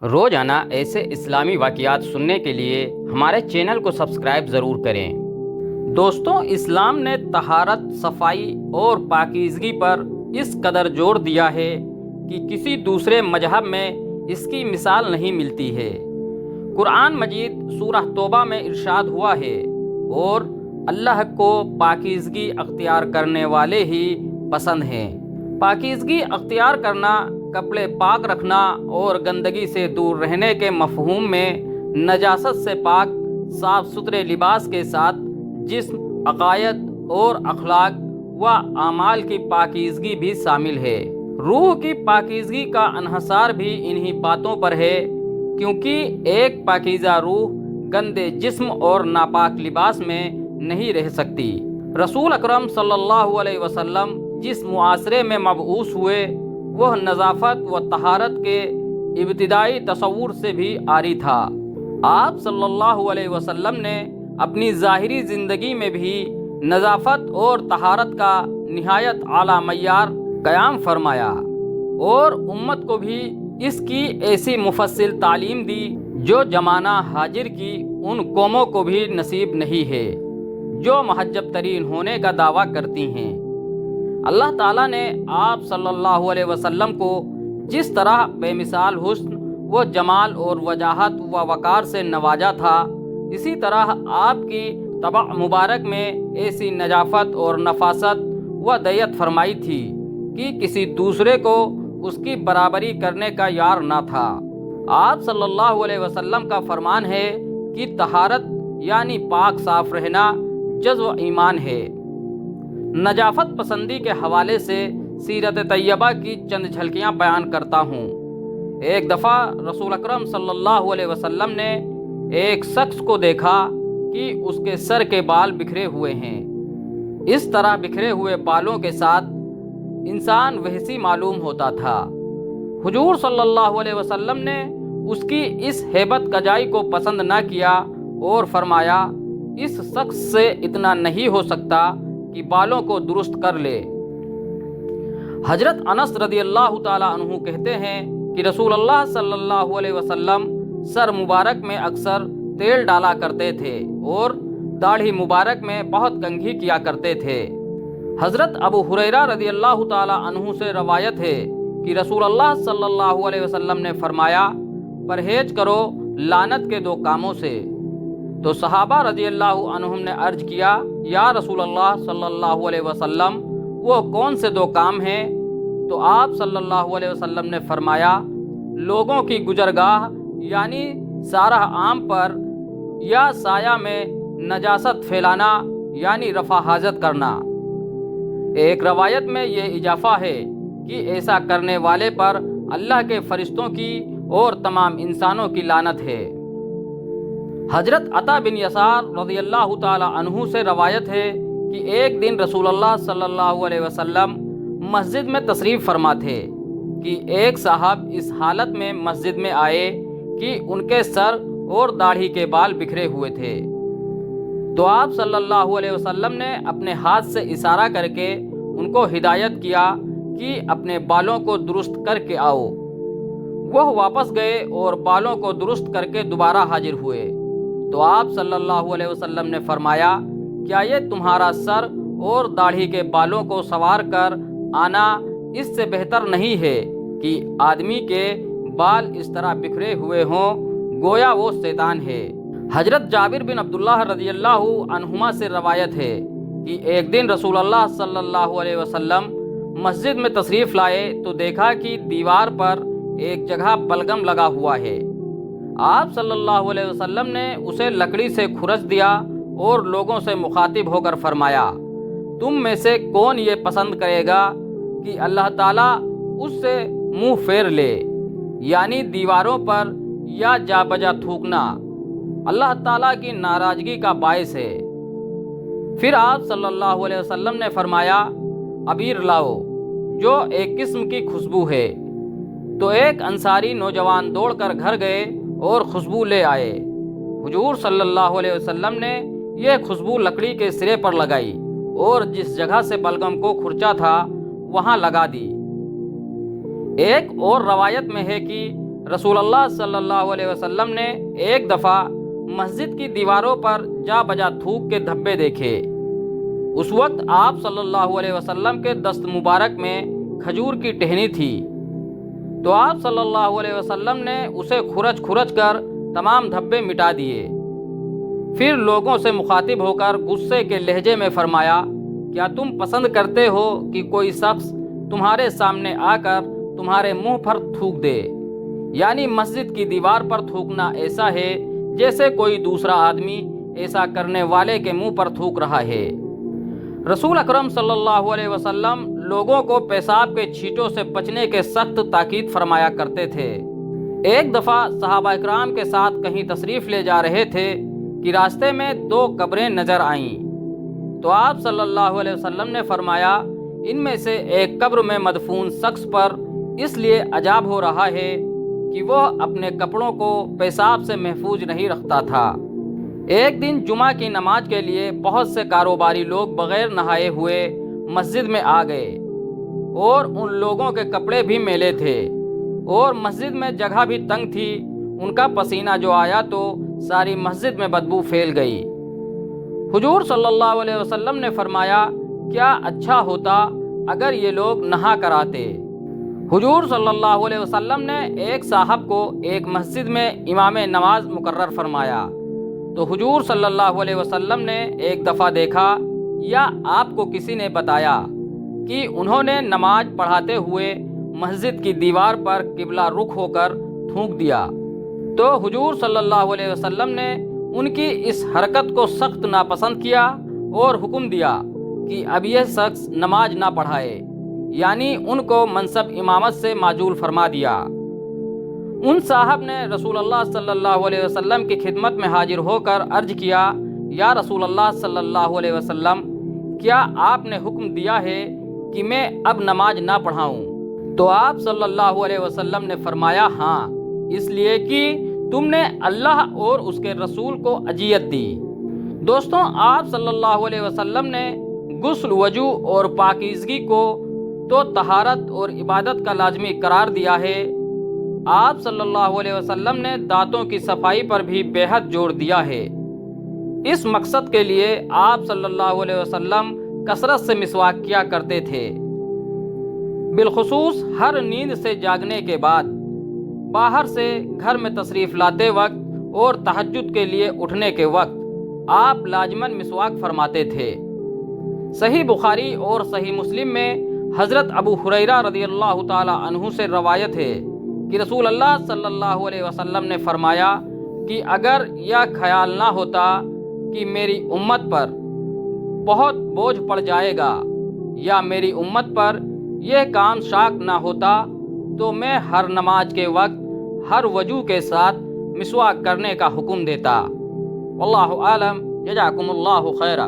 روزانہ ایسے اسلامی واقعات سننے کے لیے ہمارے چینل کو سبسکرائب ضرور کریں۔ دوستوں، اسلام نے طہارت، صفائی اور پاکیزگی پر اس قدر زور دیا ہے کہ کسی دوسرے مذہب میں اس کی مثال نہیں ملتی ہے۔ قرآن مجید سورہ توبہ میں ارشاد ہوا ہے، اور اللہ کو پاکیزگی اختیار کرنے والے ہی پسند ہیں۔ پاکیزگی اختیار کرنا، کپڑے پاک رکھنا اور گندگی سے دور رہنے کے مفہوم میں نجاست سے پاک صاف ستھرے لباس کے ساتھ جسم، عقائد اور اخلاق و اعمال کی پاکیزگی بھی شامل ہے۔ روح کی پاکیزگی کا انحصار بھی انہی باتوں پر ہے، کیونکہ ایک پاکیزہ روح گندے جسم اور ناپاک لباس میں نہیں رہ سکتی۔ رسول اکرم صلی اللہ علیہ وسلم جس معاشرے میں مبعوث ہوئے وہ نظافت و طہارت کے ابتدائی تصور سے بھی عاری تھا۔ آپ صلی اللہ علیہ وسلم نے اپنی ظاہری زندگی میں بھی نظافت اور طہارت کا نہایت اعلیٰ معیار قائم فرمایا، اور امت کو بھی اس کی ایسی مفصل تعلیم دی جو زمانہ حاضر کی ان قوموں کو بھی نصیب نہیں ہے جو مہذب ترین ہونے کا دعویٰ کرتی ہیں۔ اللہ تعالیٰ نے آپ صلی اللہ علیہ وسلم کو جس طرح بے مثال حسن و جمال اور وجاہت و وقار سے نوازا تھا، اسی طرح آپ کی طبع مبارک میں ایسی نظافت اور نفاست و دیت فرمائی تھی کہ کسی دوسرے کو اس کی برابری کرنے کا یار نہ تھا۔ آپ صلی اللہ علیہ وسلم کا فرمان ہے کہ طہارت یعنی پاک صاف رہنا جزو ایمان ہے۔ نظافت پسندی کے حوالے سے سیرت طیبہ کی چند جھلکیاں بیان کرتا ہوں۔ ایک دفعہ رسول اکرم صلی اللہ علیہ وسلم نے ایک شخص کو دیکھا کہ اس کے سر کے بال بکھرے ہوئے ہیں۔ اس طرح بکھرے ہوئے بالوں کے ساتھ انسان وحشی معلوم ہوتا تھا۔ حضور صلی اللہ علیہ وسلم نے اس کی اس ہیبت کجائی کو پسند نہ کیا اور فرمایا، اس شخص سے اتنا نہیں ہو سکتا کہ بالوں کو درست کر لے۔ حضرت انس رضی اللہ تعالی عنہ کہتے ہیں کہ رسول اللہ صلی اللہ علیہ وسلم سر مبارک میں اکثر تیل ڈالا کرتے تھے اور داڑھی مبارک میں بہت کنگھی کیا کرتے تھے۔ حضرت ابو ہریرہ رضی اللہ تعالی عنہ سے روایت ہے کہ رسول اللہ صلی اللہ علیہ وسلم نے فرمایا، پرہیز کرو لعنت کے دو کاموں سے۔ تو صحابہ رضی اللہ عنہم نے عرض کیا، یا رسول اللہ صلی اللہ علیہ وسلم، وہ کون سے دو کام ہیں؟ تو آپ صلی اللہ علیہ وسلم نے فرمایا، لوگوں کی گزرگاہ یعنی سارہ عام پر یا سایہ میں نجاست پھیلانا یعنی رفع حاجت کرنا۔ ایک روایت میں یہ اضافہ ہے کہ ایسا کرنے والے پر اللہ کے فرشتوں کی اور تمام انسانوں کی لعنت ہے۔ حضرت عطا بن یسار رضی اللہ تعالی عنہ سے روایت ہے کہ ایک دن رسول اللہ صلی اللہ علیہ وسلم مسجد میں تشریف فرما تھے کہ ایک صاحب اس حالت میں مسجد میں آئے کہ ان کے سر اور داڑھی کے بال بکھرے ہوئے تھے۔ تو آپ صلی اللہ علیہ وسلم نے اپنے ہاتھ سے اشارہ کر کے ان کو ہدایت کیا کہ اپنے بالوں کو درست کر کے آؤ۔ وہ واپس گئے اور بالوں کو درست کر کے دوبارہ حاضر ہوئے۔ تو آپ صلی اللہ علیہ وسلم نے فرمایا، کیا یہ تمہارا سر اور داڑھی کے بالوں کو سنوار کر آنا اس سے بہتر نہیں ہے کہ آدمی کے بال اس طرح بکھرے ہوئے ہوں گویا وہ شیطان ہے۔ حضرت جابر بن عبداللہ رضی اللہ عنہما سے روایت ہے کہ ایک دن رسول اللہ صلی اللہ علیہ وسلم مسجد میں تشریف لائے تو دیکھا کہ دیوار پر ایک جگہ بلغم لگا ہوا ہے۔ آپ صلی اللہ علیہ وسلم نے اسے لکڑی سے کھرچ دیا اور لوگوں سے مخاطب ہو کر فرمایا، تم میں سے کون یہ پسند کرے گا کہ اللہ تعالیٰ اس سے منہ پھیر لے؟ یعنی دیواروں پر یا جا بجا تھوکنا اللہ تعالیٰ کی ناراضگی کا باعث ہے۔ پھر آپ صلی اللہ علیہ وسلم نے فرمایا، عبیر لاؤ جو ایک قسم کی خوشبو ہے۔ تو ایک انصاری نوجوان دوڑ کر گھر گئے اور خوشبو لے آئے۔ حضور صلی اللہ علیہ وسلم نے یہ خوشبو لکڑی کے سرے پر لگائی اور جس جگہ سے بلغم کو کھرچا تھا وہاں لگا دی۔ ایک اور روایت میں ہے کہ رسول اللہ صلی اللہ علیہ وسلم نے ایک دفعہ مسجد کی دیواروں پر جا بجا تھوک کے دھبے دیکھے۔ اس وقت آپ صلی اللہ علیہ وسلم کے دست مبارک میں کھجور کی ٹہنی تھی، تو آپ صلی اللہ علیہ وسلم نے اسے کھرچ کھرچ کر تمام دھبے مٹا دیے۔ پھر لوگوں سے مخاطب ہو کر غصے کے لہجے میں فرمایا، کیا تم پسند کرتے ہو کہ کوئی شخص تمہارے سامنے آ کر تمہارے منہ پر تھوک دے؟ یعنی مسجد کی دیوار پر تھوکنا ایسا ہے جیسے کوئی دوسرا آدمی ایسا کرنے والے کے منہ پر تھوک رہا ہے۔ رسول اکرم صلی اللہ علیہ وسلم لوگوں کو پیشاب کے چھینٹوں سے بچنے کے سخت تاکید فرمایا کرتے تھے۔ ایک دفعہ صحابہ اکرام کے ساتھ کہیں تشریف لے جا رہے تھے کہ راستے میں 2 قبریں نظر آئیں، تو آپ صلی اللہ علیہ وسلم نے فرمایا، ان میں سے ایک قبر میں مدفون شخص پر اس لیے عذاب ہو رہا ہے کہ وہ اپنے کپڑوں کو پیشاب سے محفوظ نہیں رکھتا تھا۔ ایک دن جمعہ کی نماز کے لیے بہت سے کاروباری لوگ بغیر نہائے ہوئے مسجد میں آ گئے، اور ان لوگوں کے کپڑے بھی میلے تھے اور مسجد میں جگہ بھی تنگ تھی۔ ان کا پسینہ جو آیا تو ساری مسجد میں بدبو پھیل گئی۔ حضور صلی اللہ علیہ وسلم نے فرمایا، کیا اچھا ہوتا اگر یہ لوگ نہا کر آتے۔ حضور صلی اللہ علیہ وسلم نے ایک صاحب کو ایک مسجد میں امام نماز مقرر فرمایا، تو حضور صلی اللہ علیہ وسلم نے ایک دفعہ دیکھا یا آپ کو کسی نے بتایا کہ انہوں نے نماز پڑھاتے ہوئے مسجد کی دیوار پر قبلہ رخ ہو کر تھوک دیا، تو حضور صلی اللہ علیہ وسلم نے ان کی اس حرکت کو سخت ناپسند کیا اور حکم دیا کہ اب یہ شخص نماز نہ پڑھائے، یعنی ان کو منصب امامت سے معزول فرما دیا۔ ان صاحب نے رسول اللہ صلی اللہ علیہ وسلم کی خدمت میں حاضر ہو کر عرض کیا، یا رسول اللہ صلی اللہ علیہ وسلم، کیا آپ نے حکم دیا ہے کہ میں اب نماز نہ پڑھاؤں؟ تو آپ صلی اللہ علیہ وسلم نے فرمایا، ہاں، اس لیے کہ تم نے اللہ اور اس کے رسول کو اذیت دی۔ دوستوں، آپ صلی اللہ علیہ وسلم نے غسل، وضو اور پاکیزگی کو تو طہارت اور عبادت کا لازمی قرار دیا ہے۔ آپ صلی اللہ علیہ وسلم نے دانتوں کی صفائی پر بھی بے حد زور دیا ہے۔ اس مقصد کے لیے آپ صلی اللہ علیہ وسلم کثرت سے مسواک کیا کرتے تھے، بالخصوص ہر نیند سے جاگنے کے بعد، باہر سے گھر میں تشریف لاتے وقت اور تہجد کے لیے اٹھنے کے وقت آپ لازماً مسواک فرماتے تھے۔ صحیح بخاری اور صحیح مسلم میں حضرت ابو ہریرہ رضی اللہ تعالی عنہ سے روایت ہے کہ رسول اللہ صلی اللہ علیہ وسلم نے فرمایا کہ اگر یہ خیال نہ ہوتا کہ میری امت پر بہت بوجھ پڑ جائے گا یا میری امت پر یہ کام شاق نہ ہوتا تو میں ہر نماز کے وقت ہر وضو کے ساتھ مسواک کرنے کا حکم دیتا۔ واللہ عالم، جزاکم اللہ خیرا۔